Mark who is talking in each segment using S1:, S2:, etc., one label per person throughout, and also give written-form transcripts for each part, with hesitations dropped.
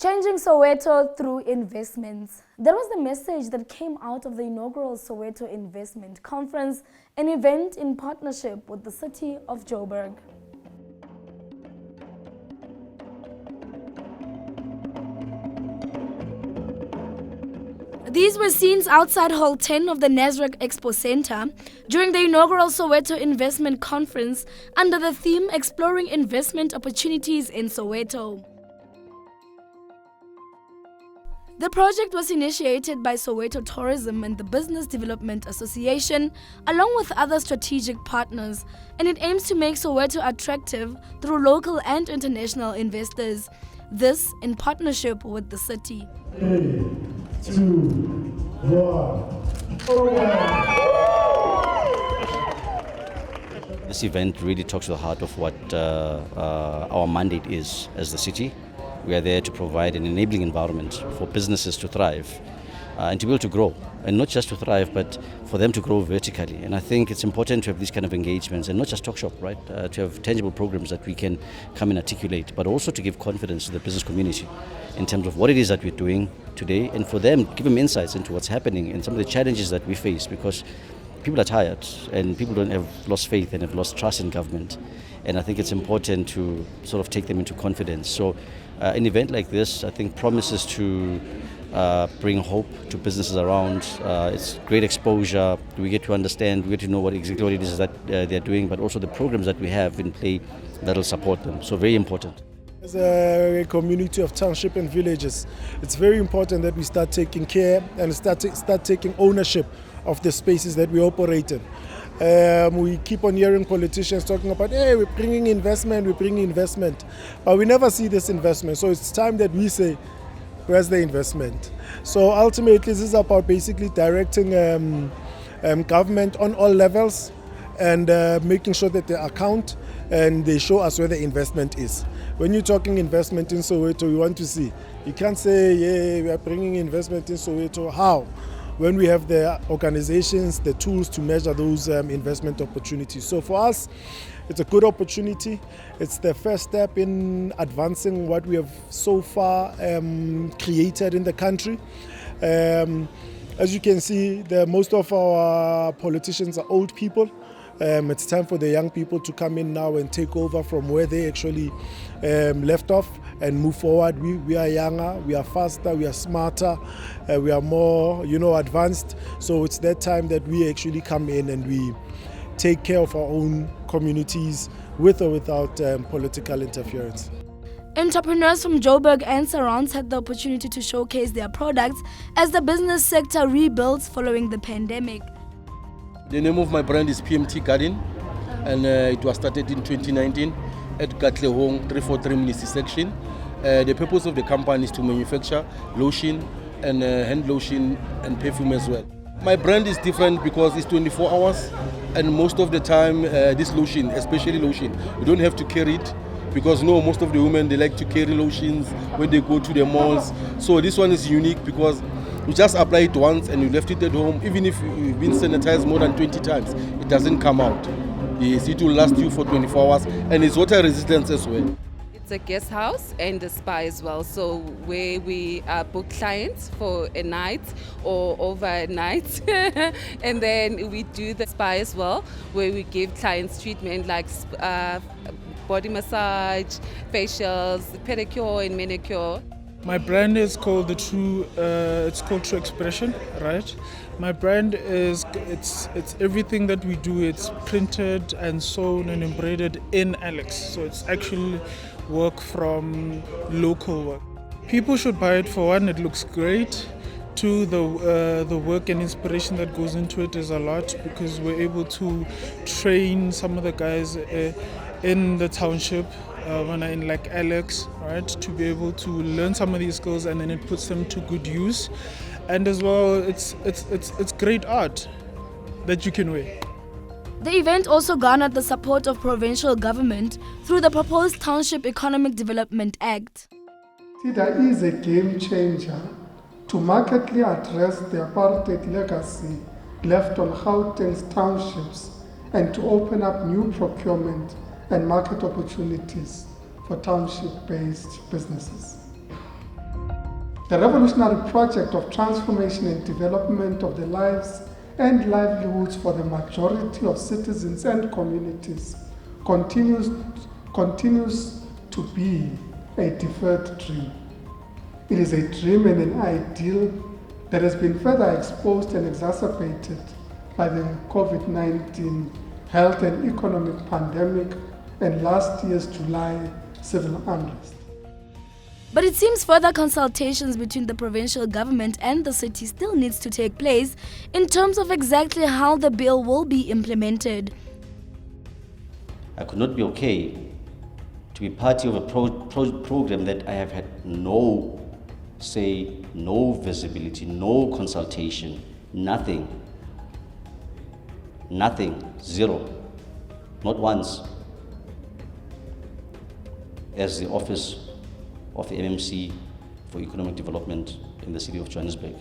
S1: Changing Soweto through investments. That was the message that came out of the inaugural Soweto Investment Conference, an event in partnership with the City of Joburg. These were scenes outside Hall 10 of the Nasrec Expo Center during the inaugural Soweto Investment Conference under the theme Exploring Investment Opportunities in Soweto. The project was initiated by Soweto Tourism and the Business Development Association, along with other strategic partners, and it aims to make Soweto attractive through local and international investors. This in partnership with the city.
S2: 3, 2, 1.
S3: This event really talks to the heart of what our mandate is as the city. We are there to provide an enabling environment for businesses to thrive and to be able to grow, and not just to thrive, but for them to grow vertically. And I think it's important to have these kind of engagements and not just talk shop, right? To have tangible programs that we can come and articulate, but also to give confidence to the business community in terms of what it is that we're doing today, and for them, give them insights into what's happening and some of the challenges that we face, because people are tired and people have lost faith and have lost trust in government. And I think it's important to sort of take them into confidence. So an event like this, I think, promises to bring hope to businesses around. It's great exposure. We get to understand, we get to know exactly what it is that they're doing, but also the programs that we have in play that will support them. So very important.
S2: As a community of township and villages, it's very important that we start taking care and start taking ownership of the spaces that we operate in. We keep on hearing politicians talking about, hey, we're bringing investment, but we never see this investment. So it's time that we say, where's the investment? So ultimately, this is about basically directing government on all levels and making sure that they account and they show us where the investment is. When you're talking investment in Soweto, we want to see. You can't say, yeah, we are bringing investment in Soweto. How? When we have the organizations, the tools to measure those investment opportunities. So for us, it's a good opportunity. It's the first step in advancing what we have so far created in the country. As you can see, most of our politicians are old people. It's time for the young people to come in now and take over from where they actually left off and move forward. We are younger, we are faster, we are smarter, we are more, advanced. So it's that time that we actually come in and we take care of our own communities with or without political interference.
S1: Entrepreneurs from Joburg and surrounds had the opportunity to showcase their products as the business sector rebuilds following the pandemic.
S4: The name of my brand is PMT Garden, and it was started in 2019 at Katlehong 343 Ministry section. The purpose of the company is to manufacture lotion and hand lotion and perfume as well. My brand is different because it's 24 hours, and most of the time this lotion, especially lotion, you don't have to carry it, because most of the women, they like to carry lotions when they go to the malls. So this one is unique because you just apply it once and you left it at home. Even if you've been sanitized more than 20 times, it doesn't come out. Yes, it will last you for 24 hours, and it's water resistant as well.
S5: It's a guest house and a spa as well. So where we book clients for a night or overnight, and then we do the spa as well, where we give clients treatment like body massage, facials, pedicure and manicure.
S6: My brand is called it's called True Expression, right? My brand it's everything that we do. It's printed and sewn and embroidered in Alex. So it's actually work from local work. People should buy it. For one, it looks great. Two, the work and inspiration that goes into it is a lot, because we're able to train some of the guys in the township. When I'm in like Alex, right, to be able to learn some of these skills, and then it puts them to good use. And as well, it's great art that you can wear.
S1: The event also garnered the support of provincial government through the proposed Township Economic Development Act.
S7: TIDA is a game changer to markedly address the apartheid legacy left on Gauteng's townships and to open up new procurement and market opportunities for township-based businesses. The revolutionary project of transformation and development of the lives and livelihoods for the majority of citizens and communities continues to be a deferred dream. It is a dream and an ideal that has been further exposed and exacerbated by the COVID-19 health and economic pandemic and last year's July civil unrest.
S1: But it seems further consultations between the provincial government and the city still needs to take place in terms of exactly how the bill will be implemented.
S3: I could not be okay to be party of a program that I have had no say, no visibility, no consultation, nothing, zero, not once. As the office of the MMC for Economic Development in the City of Johannesburg,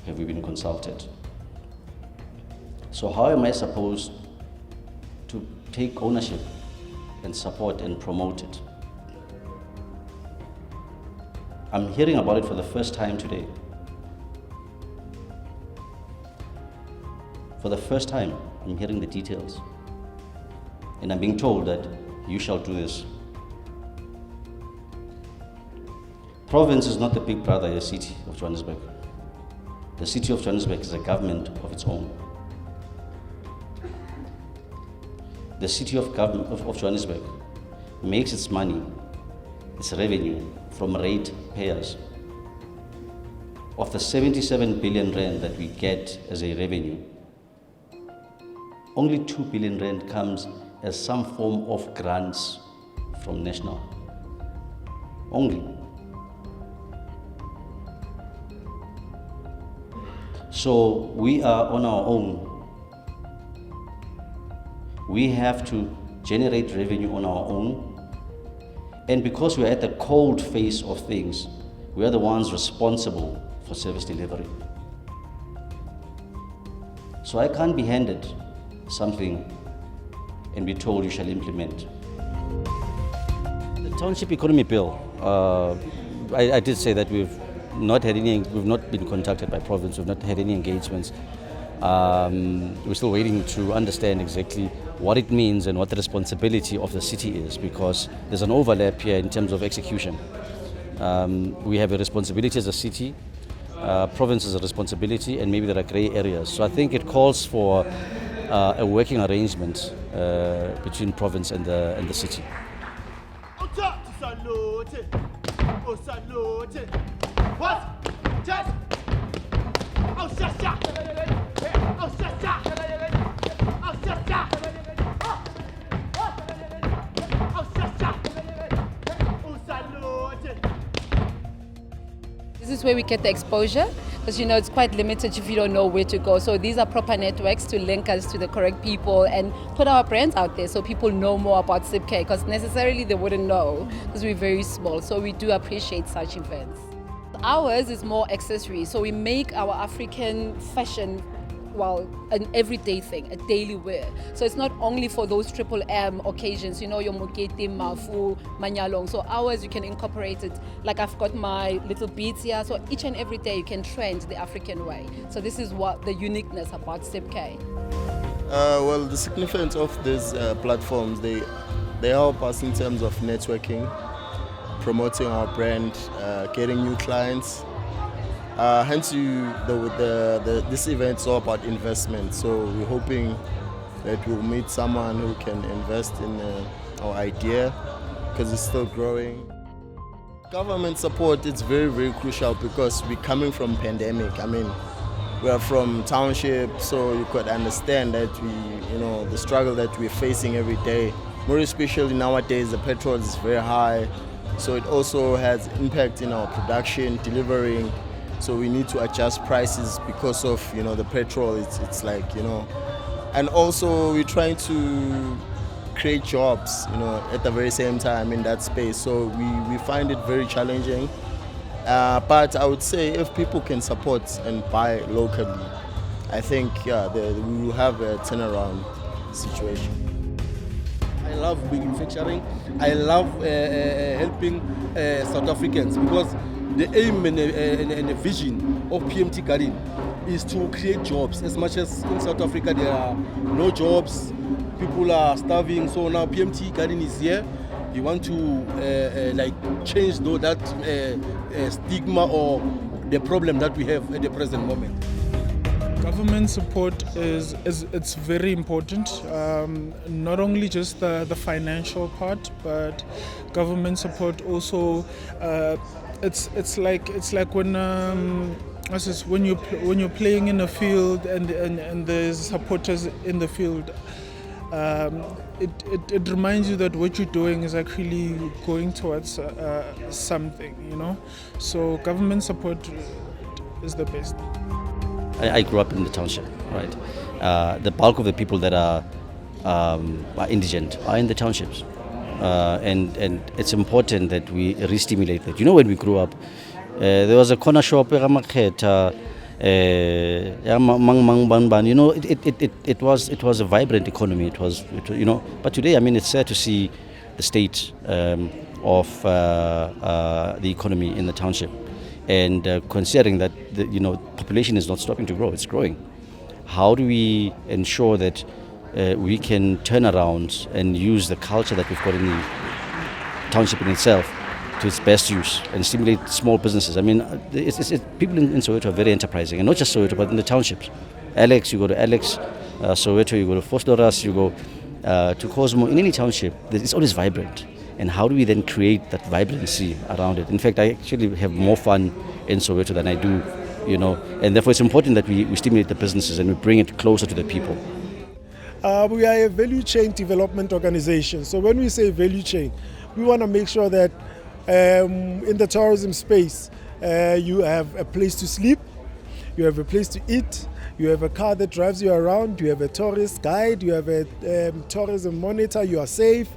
S3: have we been consulted? So how am I supposed to take ownership and support and promote it? I'm hearing about it for the first time today. For the first time, I'm hearing the details. And I'm being told that you shall do this. Province is not the big brother, the City of Johannesburg. The City of Johannesburg is a government of its own. The City of Johannesburg makes its money, its revenue from rate payers. Of the 77 billion rand that we get as a revenue, only 2 billion rand comes as some form of grants from national. Only. So we are on our own. We have to generate revenue on our own. And because we are at the cold face of things, we are the ones responsible for service delivery. So I can't be handed something and be told you shall implement. The Township Economy Bill, I did say that we've not been contacted by province, we've not had any engagements. We're still waiting to understand exactly what it means and what the responsibility of the city is, because there's an overlap here in terms of execution. We have a responsibility as a city, province has a responsibility, and maybe there are grey areas. So I think it calls for a working arrangement between province and the city.
S8: This is where we get the exposure, because it's quite limited if you don't know where to go. So these are proper networks to link us to the correct people and put our brands out there so people know more about CIPK, because necessarily they wouldn't know because we're very small. So we do appreciate such events. Ours is more accessory, so we make our African fashion an everyday thing, a daily wear. So it's not only for those triple M occasions, your mokete, mafu, manyalong. So ours, you can incorporate it. Like I've got my little beads here. So each and every day you can trend the African way. So this is what the uniqueness about CIPK.
S9: Well, the significance of these platforms, they help us in terms of networking, promoting our brand, getting new clients. Hence, this event is all about investment. So we're hoping that we'll meet someone who can invest in our idea, because it's still growing. Government support is very, very crucial, because we're coming from pandemic. We are from township, so you could understand that the struggle that we're facing every day. More especially nowadays, the petrol is very high, so it also has impact in our production, delivering. So we need to adjust prices because of the petrol. It's like and also we're trying to create jobs at the very same time in that space. So we find it very challenging. But I would say if people can support and buy locally, I think we will have a turnaround situation.
S4: I love manufacturing. I love helping South Africans, because the aim and the vision of PMT Garden is to create jobs. As much as in South Africa there are no jobs, people are starving. So now PMT Garden is here. We want to like change that stigma or the problem that we have at the present moment.
S6: Government support it's very important. Not only just the financial part, but government support also. It's like when when you're playing in a field and there's supporters in the field. It reminds you that what you're doing is actually going towards something, you know. So government support is the best.
S3: I grew up in the township, right? The bulk of the people that are indigent are in the townships, and it's important that we re-stimulate that. You know, when we grew up, there was a corner shop, you know, it was a vibrant economy. You know, but today, I mean, it's sad to see the state of the economy in the township. And considering that the population is not stopping to grow, it's growing. How do we ensure that we can turn around and use the culture that we've got in the township in itself to its best use and stimulate small businesses? I mean, people in Soweto are very enterprising, and not just Soweto, but in the townships. Alex, you go to Alex, Soweto, you go to Fosdoras, you go to Cosmo. In any township, it's always vibrant. And how do we then create that vibrancy around it? In fact, I actually have more fun in Soweto than I do, and therefore it's important that we stimulate the businesses and we bring it closer to the people.
S2: We are a value chain development organization. So when we say value chain, we want to make sure that in the tourism space, you have a place to sleep, you have a place to eat, you have a car that drives you around, you have a tourist guide, you have a tourism monitor, you are safe,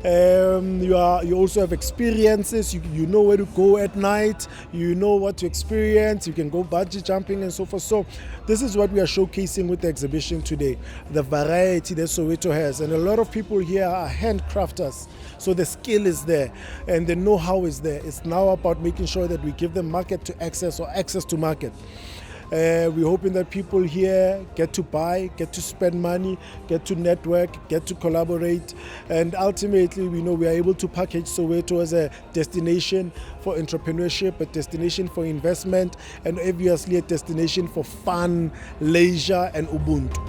S2: you also have experiences, you know where to go at night, you know what to experience, you can go bungee jumping and so forth. So this is what we are showcasing with the exhibition today, the variety that Soweto has. And a lot of people here are handcrafters, so the skill is there and the know-how is there. It's now about making sure that we give them market to access or access to market. We're hoping that people here get to buy, get to spend money, get to network, get to collaborate, and ultimately we know we are able to package Soweto as a destination for entrepreneurship, a destination for investment, and obviously a destination for fun, leisure, and Ubuntu.